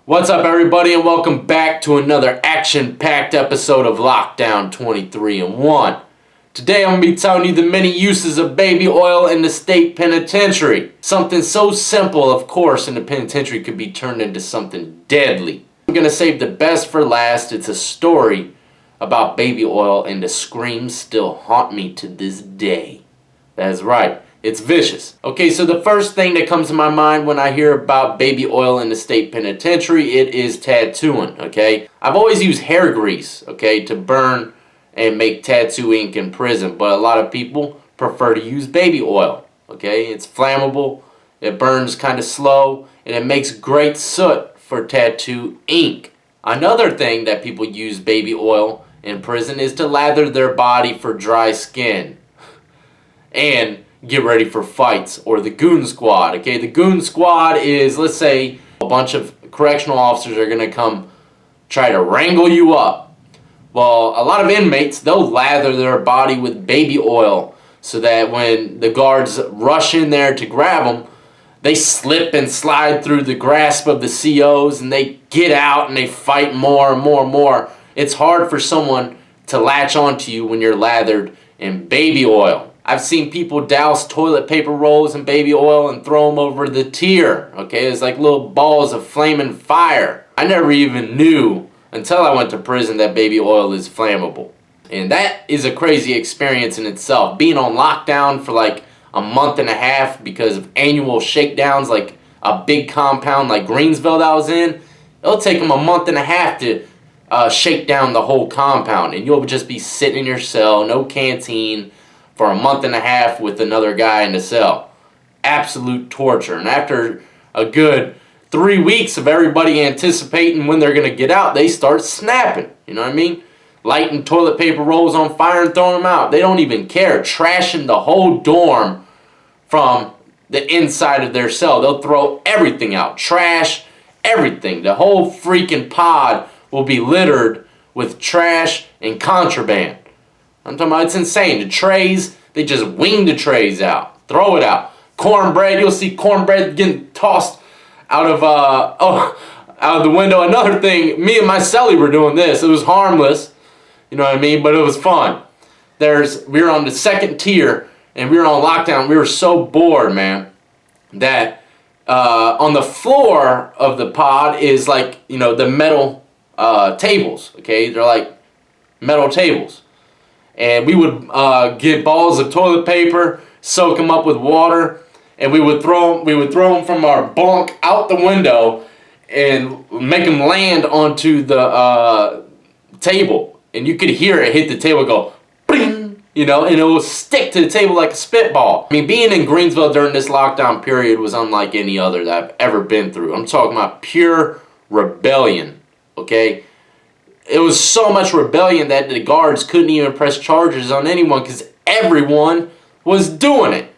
What's up, everybody, and welcome back to another action-packed episode of Lockdown 23-1. Today I'm going to be telling you the many uses of baby oil in the state penitentiary. Something so simple, of course, in the penitentiary could be turned into something deadly. I'm going to save the best for last. It's a story about baby oil, and the screams still haunt me to this day. That's right. It's vicious. Okay, so the first thing that comes to my mind when I hear about baby oil in the state penitentiary, it is tattooing, okay? I've always used hair grease, okay, to burn and make tattoo ink in prison, but a lot of people prefer to use baby oil, okay? It's flammable, it burns kind of slow, and it makes great soot for tattoo ink. Another thing that people use baby oil in prison is to lather their body for dry skin. And get ready for fights, or the goon squad. Okay, the goon squad is, let's say, a bunch of correctional officers are going to come try to wrangle you up. Well, a lot of inmates, they'll lather their body with baby oil so that when the guards rush in there to grab them, they slip and slide through the grasp of the COs and they get out and they fight more and more and more. It's hard for someone to latch onto you when you're lathered in baby oil. I've seen people douse toilet paper rolls in baby oil and throw them over the tier. Okay, it's like little balls of flaming fire. I never even knew until I went to prison that baby oil is flammable. And that is a crazy experience in itself. Being on lockdown for like a month and a half because of annual shakedowns, like a big compound like Greensville that I was in, it'll take them a month and a half to shake down the whole compound. And you'll just be sitting in your cell, no canteen, for a month and a half with another guy in the cell. Absolute torture. And after a good 3 weeks of everybody anticipating when they're going to get out, they start snapping. You know what I mean? Lighting toilet paper rolls on fire and throwing them out. They don't even care. Trashing the whole dorm from the inside of their cell. They'll throw everything out. Trash, everything. The whole freaking pod will be littered with trash and contraband. I'm talking about, it's insane. The trays, they just wing the trays out. Throw it out. Cornbread, you'll see cornbread getting tossed out of the window. Another thing, me and my cellie were doing this. It was harmless, you know what I mean, but it was fun. We were on the second tier, and we were on lockdown. We were so bored, man, that on the floor of the pod is like, you know, the metal tables, okay? They're like metal tables. And we would get balls of toilet paper, soak them up with water, and we would throw them from our bunk out the window and make them land onto the table. And you could hear it hit the table, go, bing, you know, and it will stick to the table like a spitball. I mean, being in Greensville during this lockdown period was unlike any other that I've ever been through. I'm talking about pure rebellion, okay? It was so much rebellion that the guards couldn't even press charges on anyone because everyone was doing it.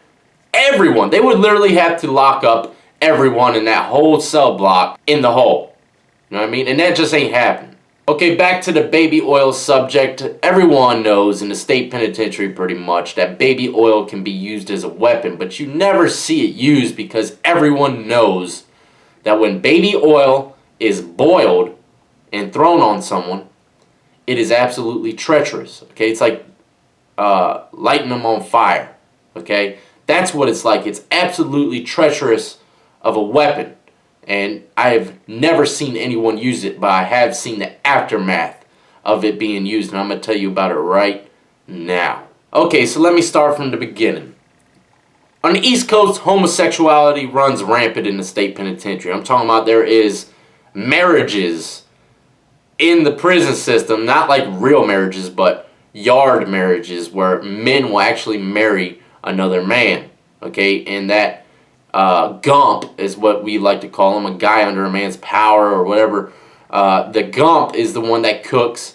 Everyone. They would literally have to lock up everyone in that whole cell block in the hole. You know what I mean? And that just ain't happening. Okay, back to the baby oil subject. Everyone knows in the state penitentiary pretty much that baby oil can be used as a weapon, but you never see it used because everyone knows that when baby oil is boiled and thrown on someone, it is absolutely treacherous. Okay, it's like lighting them on fire. Okay, that's what it's like. It's absolutely treacherous of a weapon, and I have never seen anyone use it, but I have seen the aftermath of it being used, and I'm going to tell you about it right now. Okay, so let me start from the beginning. On the East Coast, homosexuality runs rampant in the state penitentiary. I'm talking about there is marriages in the prison system, not like real marriages, but yard marriages where men will actually marry another man, okay? And that gump is what we like to call him, a guy under a man's power or whatever. The gump is the one that cooks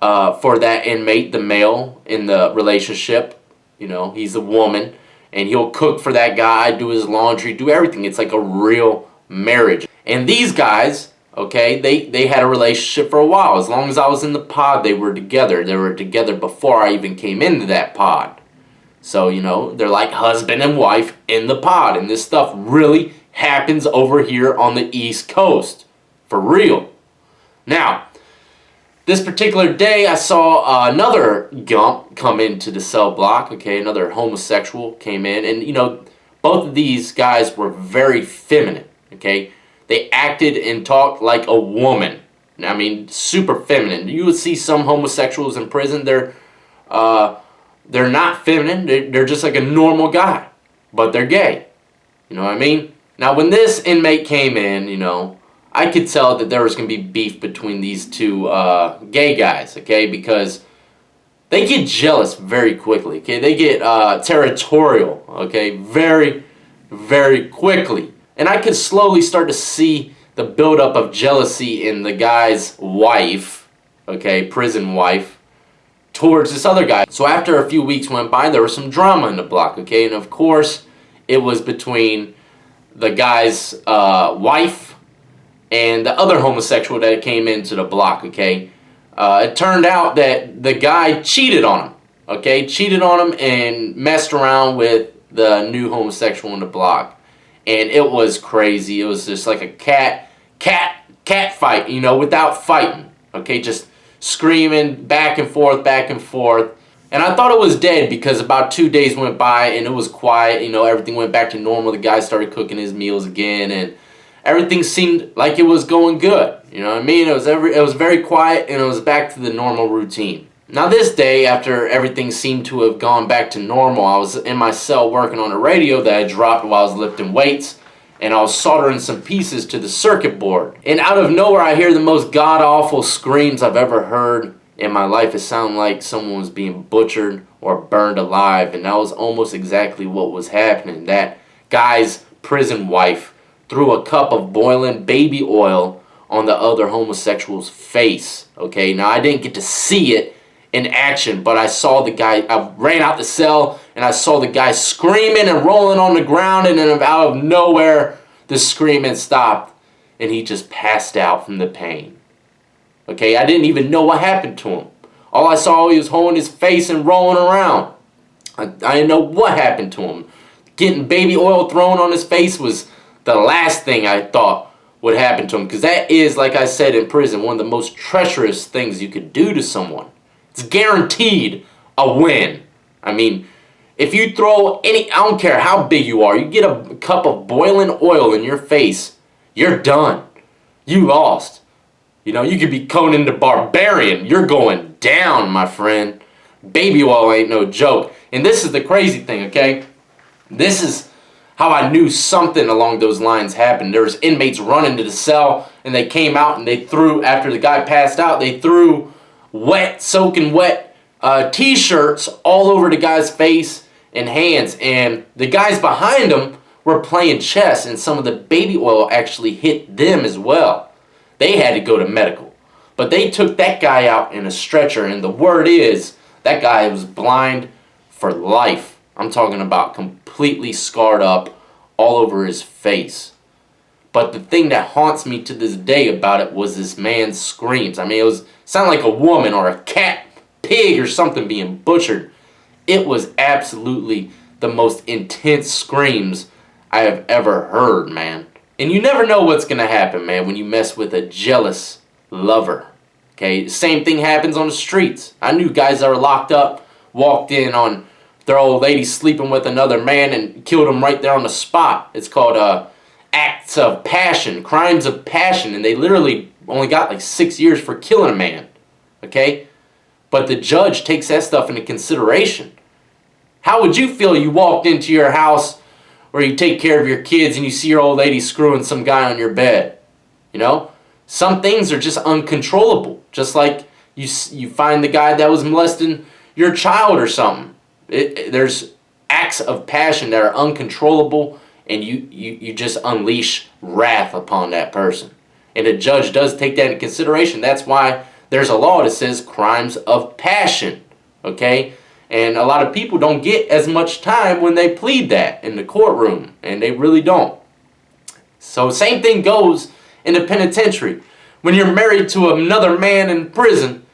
for that inmate, the male in the relationship. You know, he's a woman, and he'll cook for that guy, do his laundry, do everything. It's like a real marriage. And these guys, okay, they had a relationship for a while. As long as I was in the pod, they were together. They were together before I even came into that pod. So, you know, they're like husband and wife in the pod. And this stuff really happens over here on the East Coast. For real. Now, this particular day, I saw another gump come into the cell block, okay? Another homosexual came in. And, you know, both of these guys were very feminine, okay? They acted and talked like a woman. I mean, super feminine. You would see some homosexuals in prison, they're not feminine. They're just like a normal guy. But they're gay. You know what I mean? Now, when this inmate came in, you know, I could tell that there was going to be beef between these two gay guys, okay? Because they get jealous very quickly, okay? They get territorial, okay? Very, very quickly. And I could slowly start to see the buildup of jealousy in the guy's wife, okay? Prison wife, towards this other guy. So after a few weeks went by, there was some drama in the block, okay? And of course, it was between the guy's wife and the other homosexual that came into the block, okay? It turned out that the guy cheated on him, okay? Cheated on him and messed around with the new homosexual in the block. And it was crazy. It was just like a cat fight, you know, without fighting, okay? Just screaming back and forth, back and forth. And I thought it was dead because about 2 days went by and it was quiet. You know, everything went back to normal. The guy started cooking his meals again and everything seemed like it was going good. You know what I mean? It was very quiet and it was back to the normal routine. Now this day, after everything seemed to have gone back to normal, I was in my cell working on a radio that I dropped while I was lifting weights. And I was soldering some pieces to the circuit board. And out of nowhere, I hear the most god-awful screams I've ever heard in my life. It sounded like someone was being butchered or burned alive. And that was almost exactly what was happening. That guy's prison wife threw a cup of boiling baby oil on the other homosexual's face. Okay, now I didn't get to see it in action, but I saw the guy. I ran out the cell and I saw the guy screaming and rolling on the ground, and then out of nowhere the screaming stopped and he just passed out from the pain. Okay, I didn't even know what happened to him. All I saw, he was holding his face and rolling around. I didn't know what happened to him. Getting baby oil thrown on his face was the last thing I thought would happen to him, because that is, like I said, in prison, one of the most treacherous things you could do to someone. It's guaranteed a win. I mean, if you throw I don't care how big you are, you get a cup of boiling oil in your face, you're done. You lost. You know, you could be Conan the Barbarian. You're going down, my friend. Baby oil ain't no joke. And this is the crazy thing, okay? This is how I knew something along those lines happened. There was inmates running to the cell, and they came out and they threw, after the guy passed out, they threw soaking wet t-shirts all over the guy's face and hands. And the guys behind him were playing chess, and some of the baby oil actually hit them as well. They had to go to medical. But they took that guy out in a stretcher, and the word is that guy was blind for life. I'm talking about completely scarred up all over his face. But the thing that haunts me to this day about it was this man's screams. I mean, it sounded like a woman or a cat, pig or something being butchered. It was absolutely the most intense screams I have ever heard, man. And you never know what's going to happen, man, when you mess with a jealous lover. Okay, same thing happens on the streets. I knew guys that were locked up, walked in on their old lady sleeping with another man and killed him right there on the spot. It's called acts of passion, crimes of passion, and they literally only got like 6 years for killing a man. Okay? But the judge takes that stuff into consideration. How would you feel you walked into your house where you take care of your kids and you see your old lady screwing some guy on your bed? You know? Some things are just uncontrollable. Just like you find the guy that was molesting your child or something. There's acts of passion that are uncontrollable, and you just unleash wrath upon that person. And a judge does take that into consideration. That's why there's a law that says crimes of passion. Okay? And a lot of people don't get as much time when they plead that in the courtroom. And they really don't. So same thing goes in the penitentiary. When you're married to another man in prison,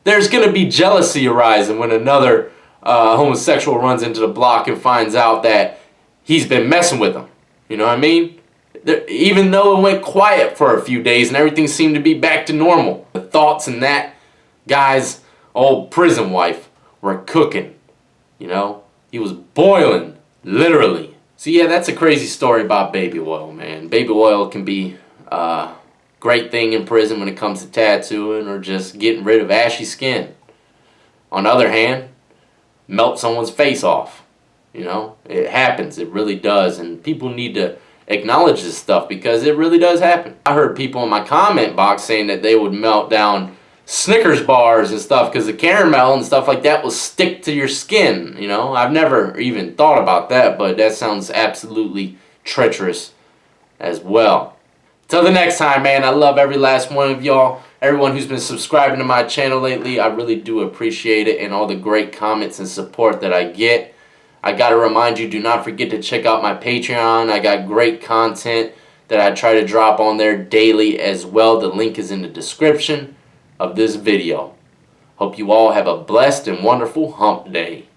there's going to be jealousy arising when another homosexual runs into the block and finds out that he's been messing with them. You know what I mean? even though it went quiet for a few days and everything seemed to be back to normal, the thoughts in that guy's old prison wife were cooking. You know, he was boiling, literally. So yeah, that's a crazy story about baby oil, man. Baby oil can be a great thing in prison when it comes to tattooing or just getting rid of ashy skin. On the other hand, melt someone's face off. You know, it happens. It really does. And people need to acknowledge this stuff because it really does happen. I heard people in my comment box saying that they would melt down Snickers bars and stuff because the caramel and stuff like that will stick to your skin. You know, I've never even thought about that, but that sounds absolutely treacherous as well. Till the next time, man, I love every last one of y'all. Everyone who's been subscribing to my channel lately, I really do appreciate it, and all the great comments and support that I get. I gotta remind you, do not forget to check out my Patreon. I got great content that I try to drop on there daily as well. The link is in the description of this video. Hope you all have a blessed and wonderful hump day.